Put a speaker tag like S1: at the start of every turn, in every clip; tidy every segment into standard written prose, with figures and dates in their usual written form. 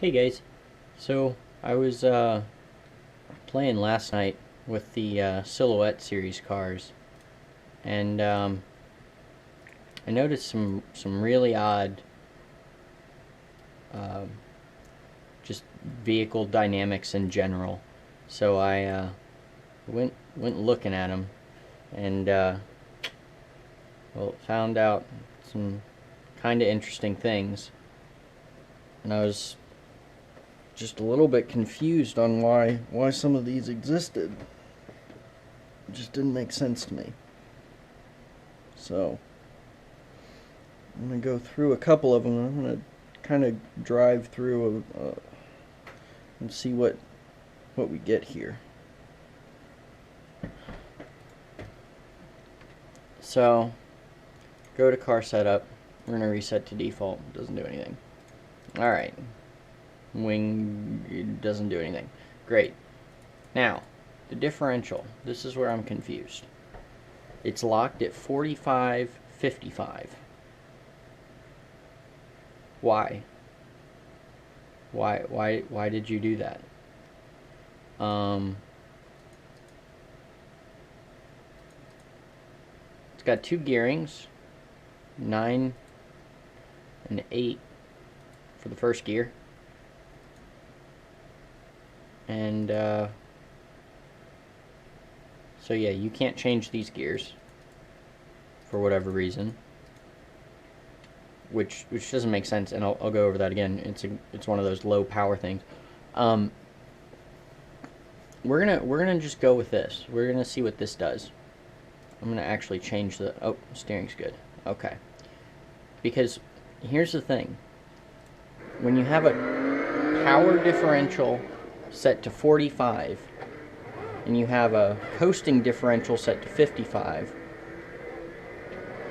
S1: Hey guys, so I was playing last night with the Silhouette series cars, and I noticed some really odd uh, just vehicle dynamics in general. So I went looking at them, and well, found out some kind of interesting things, and I was just a little bit confused on why some of these existed. It just didn't make sense to me. So I'm gonna go through a couple of them. I'm gonna kind of drive through and see what we get here. So go to car setup. We're gonna reset to default. Doesn't do anything. All right. Wing, it doesn't do anything. Great. Now, the differential. This is where I'm confused. It's locked at 45-55. Why? Why did you do that? It's got two gearings, 9 and 8 for the first gear. And so yeah, you can't change these gears for whatever reason, which doesn't make sense, and I'll go over that again. It's one of those low power things. We're gonna just go with this. We're gonna see what this does. I'm gonna actually change the steering's good. Okay, because here's the thing: when you have a power differential set to 45 and you have a coasting differential set to 55,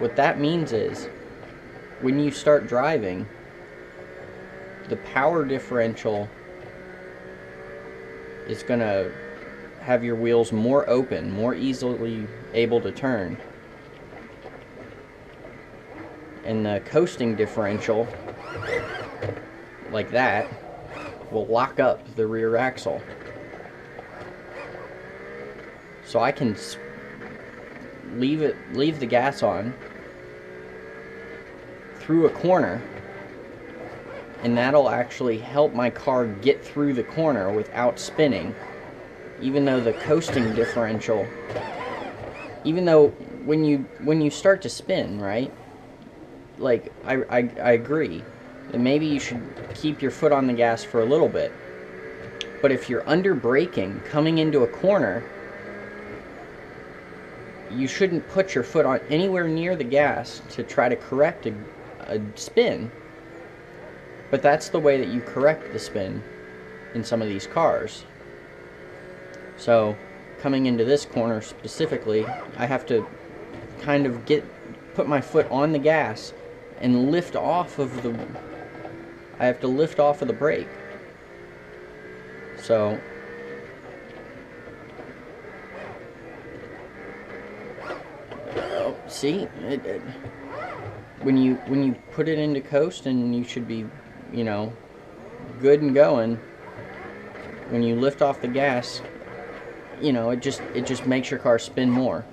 S1: what that means is when you start driving, the power differential is going to have your wheels more open, more easily able to turn, and the coasting differential, like that, will lock up the rear axle. So I can leave the gas on through a corner, and that'll actually help my car get through the corner without spinning, even though the coasting differential, even though when you start to spin, right, like I agree that maybe you should keep your foot on the gas for a little bit. But if you're under braking coming into a corner, you shouldn't put your foot on anywhere near the gas to try to correct a spin. But that's the way that you correct the spin in some of these cars. So coming into this corner specifically, I have to kind of put my foot on the gas and lift off of the brake. So see, when you put it into coast, and you should be, good and going, when you lift off the gas, it just makes your car spin more,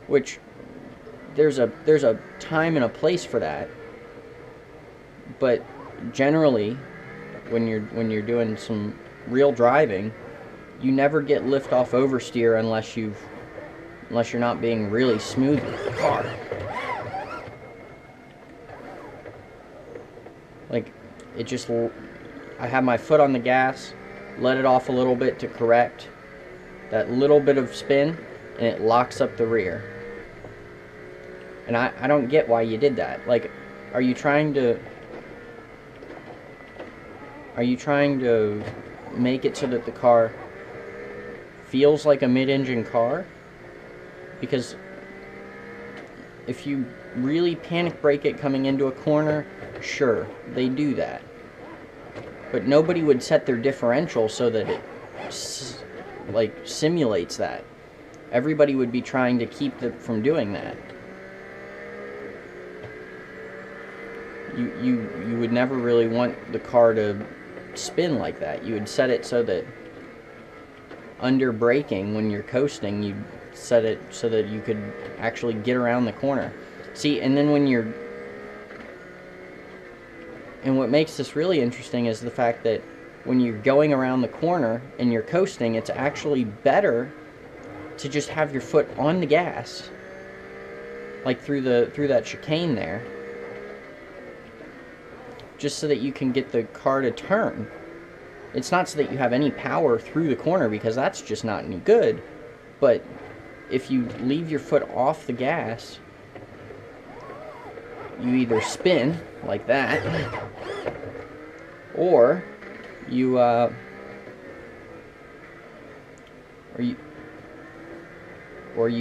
S1: which there's a time and a place for that. But generally, when you're doing some real driving, you never get lift off oversteer unless you're not being really smooth with the car. Like, I have my foot on the gas, let it off a little bit to correct that little bit of spin, and it locks up the rear. And I don't get why you did that. Like, are you trying to make it so that the car feels like a mid-engine car? Because if you really panic brake it coming into a corner, sure, they do that. But nobody would set their differential so that it simulates that. Everybody would be trying to keep from doing that. You would never really want the car to spin like that. You would set it so that under braking, when you're coasting, you'd set it so that you could actually get around the corner. See, and then and what makes this really interesting is the fact that when you're going around the corner and you're coasting, it's actually better to just have your foot on the gas, like through that chicane there, just so that you can get the car to turn. It's not so that you have any power through the corner, because that's just not any good. But if you leave your foot off the gas, you either spin like that, or you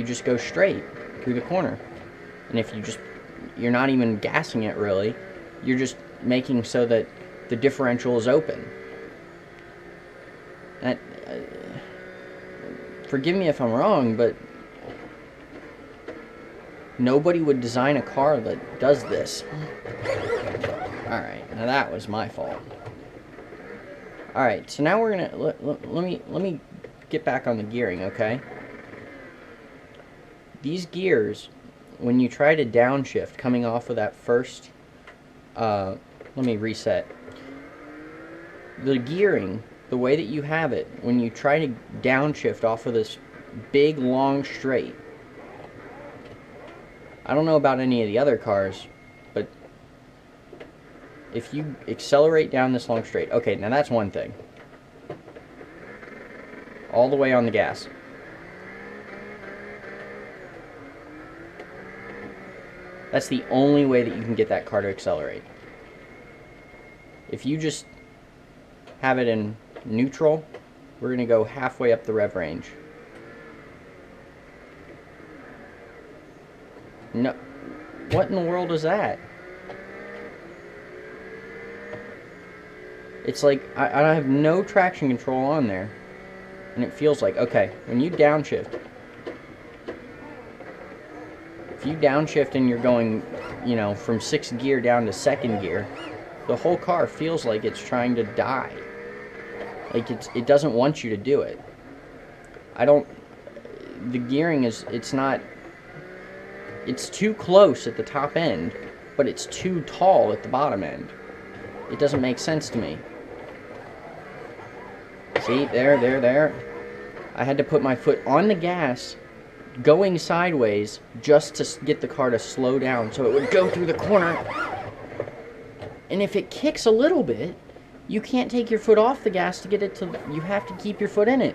S1: just go straight through the corner. And if you're not even gassing it really, you're just making so that the differential is open. That, forgive me if I'm wrong, but nobody would design a car that does this. Alright, now that was my fault. Alright, so now we're gonna let me get back on the gearing, okay? These gears, when you try to downshift coming off of that first, let me reset. The gearing, the way that you have it, when you try to downshift off of this big long straight, I don't know about any of the other cars, but if you accelerate down this long straight, okay, now that's one thing. All the way on the gas. That's the only way that you can get that car to accelerate. If you just have it in neutral, we're going to go halfway up the rev range. No, what in the world is that? It's like, I have no traction control on there. And it feels like, okay, when you downshift, if you downshift and you're going, you know, from 6th gear down to 2nd gear, the whole car feels like it's trying to die. Like it doesn't want you to do it. The gearing is, it's too close at the top end, but it's too tall at the bottom end. It doesn't make sense to me. See, there. I had to put my foot on the gas, going sideways, just to get the car to slow down so it would go through the corner. And if it kicks a little bit, you can't take your foot off the gas to get it to, you have to keep your foot in it.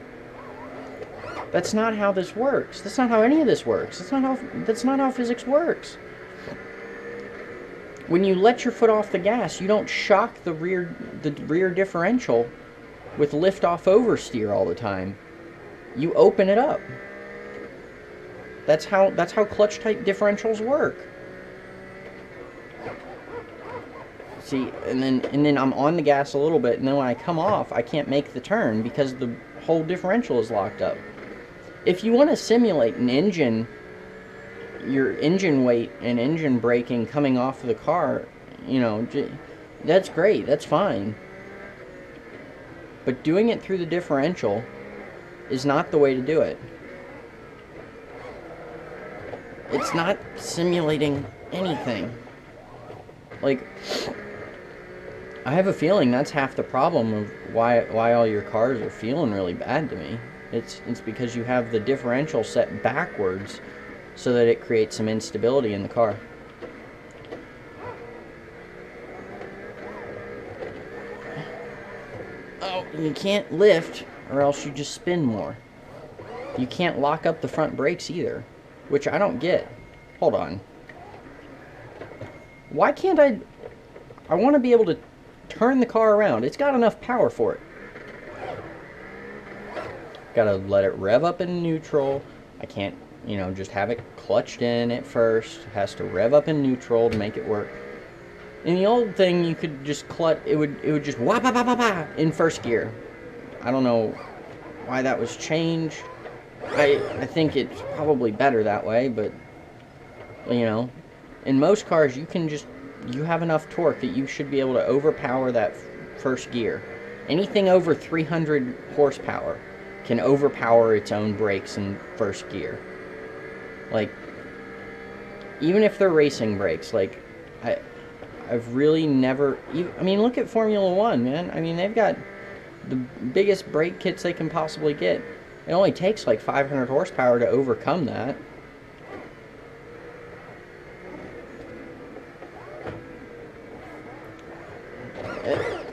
S1: That's not how this works. That's not how any of this works. That's not how physics works. When you let your foot off the gas, you don't shock the rear differential with lift-off oversteer all the time. You open it up. That's how clutch-type differentials work. See, and then I'm on the gas a little bit, and then when I come off, I can't make the turn because the whole differential is locked up. If you want to simulate an engine, your engine weight and engine braking coming off of the car, you know, that's great, that's fine. But doing it through the differential is not the way to do it. It's not simulating anything. Like, I have a feeling that's half the problem of why all your cars are feeling really bad to me. It's because you have the differential set backwards so that it creates some instability in the car. Oh, you can't lift or else you just spin more. You can't lock up the front brakes either, which I don't get. Hold on. Why can't I want to be able to turn the car around. It's got enough power for it. Gotta let it rev up in neutral. I can't, you know, just have it clutched in at first. It has to rev up in neutral to make it work. In the old thing, you could just clutch. It would just wah ba ba ba ba in first gear. I don't know why that was changed. I think it's probably better that way, but you know, in most cars you have enough torque that you should be able to overpower that first gear. Anything over 300 horsepower can overpower its own brakes in first gear. Like, even if they're racing brakes, like, I've really never... I mean, look at Formula One, man. I mean, they've got the biggest brake kits they can possibly get. It only takes like 500 horsepower to overcome that.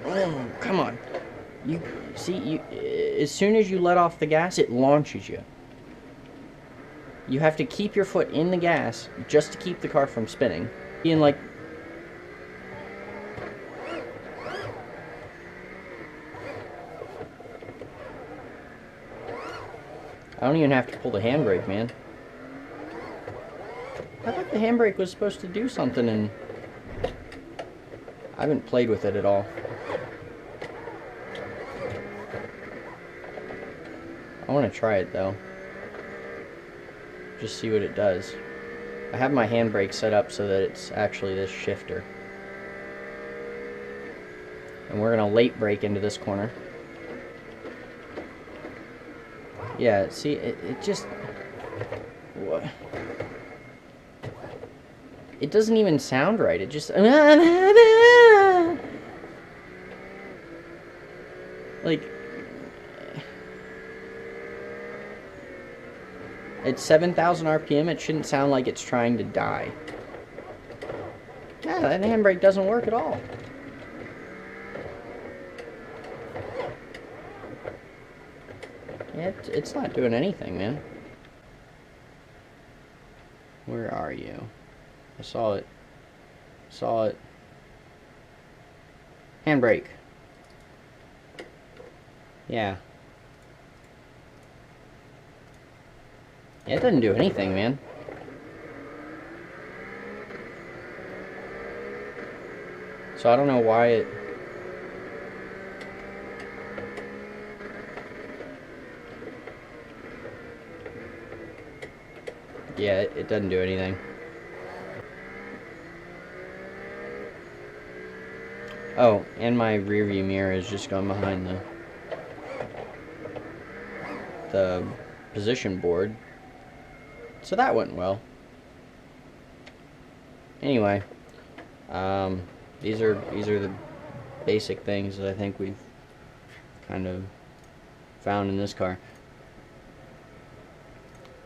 S1: Oh, come on. You see, as soon as you let off the gas, it launches you. You have to keep your foot in the gas just to keep the car from spinning. Being like... I don't even have to pull the handbrake, man. I thought the handbrake was supposed to do something, and I haven't played with it at all. I want to try it, though. Just see what it does. I have my handbrake set up so that it's actually this shifter. And we're going to late brake into this corner. Yeah, see, it just... What? It doesn't even sound right. It just... Like... At 7,000 RPM, it shouldn't sound like it's trying to die. Yeah, that handbrake doesn't work at all. Yeah, it's not doing anything, man. Where are you? I saw it. Saw it. Handbrake. Yeah. Yeah, it doesn't do anything, man. So I don't know why it... Yeah, it doesn't do anything. Oh, and my rear view mirror is just gone behind the position board. So that went well. Anyway, these are the basic things that I think we've kind of found in this car.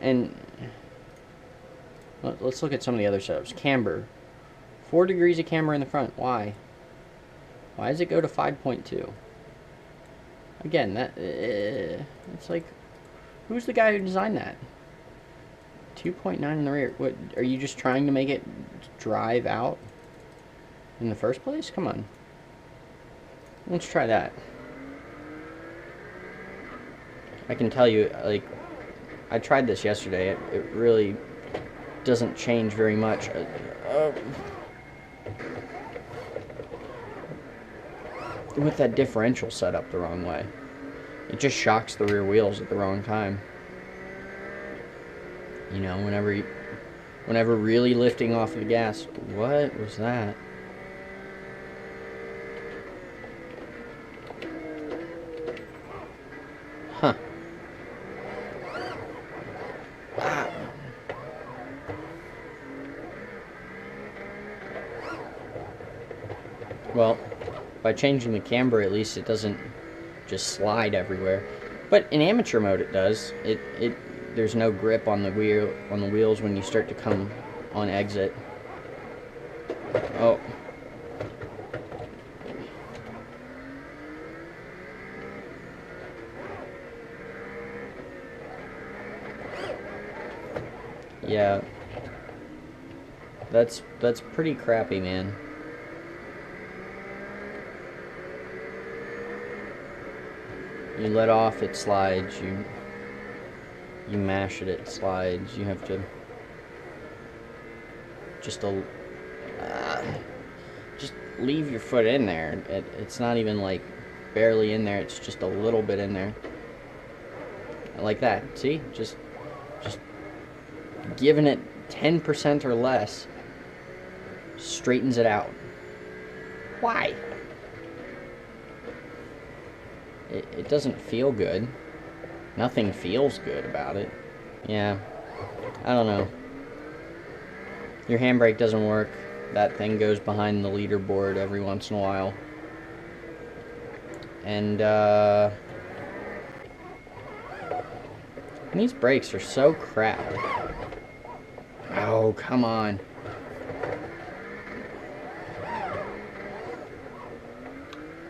S1: And let's look at some of the other setups. Camber, 4 degrees of camber in the front. Why? Why does it go to 5.2? Again, that it's like, who's the guy who designed that? 2.9 in the rear. What, are you just trying to make it drive out in the first place? Come on. Let's try that. I can tell you, like, I tried this yesterday. It really doesn't change very much. With that differential set up the wrong way, it just shocks the rear wheels at the wrong time. You know, whenever really lifting off the gas. What was that? Huh. Ah. Well, by changing the camber, at least it doesn't just slide everywhere. But in amateur mode, it does. There's no grip on the wheels when you start to come on exit. Oh. Yeah. That's pretty crappy, man. You let off, it slides. You mash it, it slides. You have to just leave your foot in there. It's not even like barely in there. It's just a little bit in there, like that. See, just giving it 10% or less straightens it out. Why? it doesn't feel good. Nothing feels good about it. Yeah, I don't know. Your handbrake doesn't work. That thing goes behind the leaderboard every once in a while. And these brakes are so crap. Oh, come on.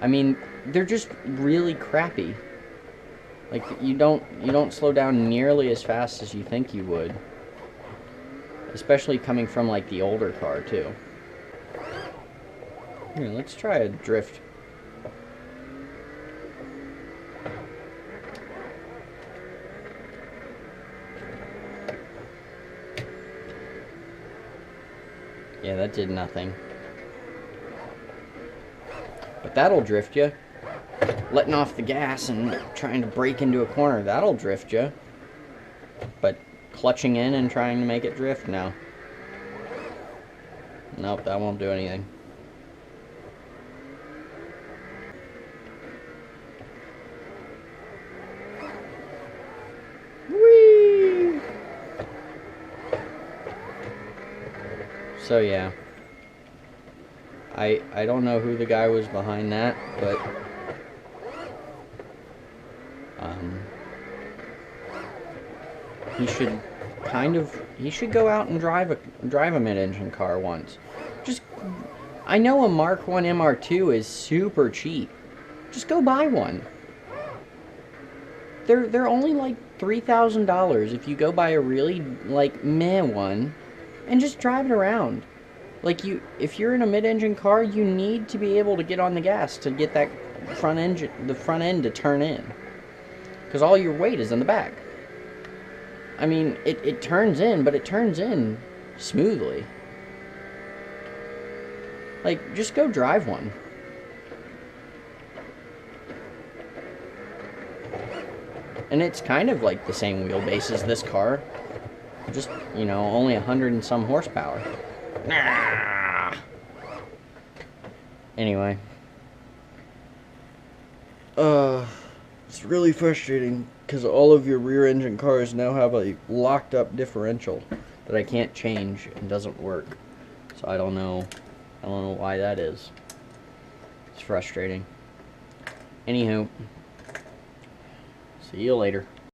S1: I mean, they're just really crappy. Like, you don't slow down nearly as fast as you think you would. Especially coming from, like, the older car, too. Here, let's try a drift. Yeah, that did nothing. But that'll drift you. Letting off the gas and trying to brake into a corner, that'll drift you. But clutching in and trying to make it drift, no. Nope, that won't do anything. Whee! So yeah. I don't know who the guy was behind that, but he should go out and drive a mid-engine car once. Just, I know a Mark 1 MR2 is super cheap. Just go buy one. They're only like $3,000 if you go buy a really like meh one and just drive it around. Like, if you're in a mid-engine car, you need to be able to get on the gas to get that the front end to turn in. Because all your weight is in the back. I mean, it turns in, but it turns in smoothly. Like, just go drive one. And it's kind of like the same wheelbase as this car. Just, you know, only 100 and some horsepower. Anyway. It's really frustrating because all of your rear engine cars now have a locked up differential that I can't change and doesn't work. So I don't know why that is. It's frustrating. Anywho, see you later.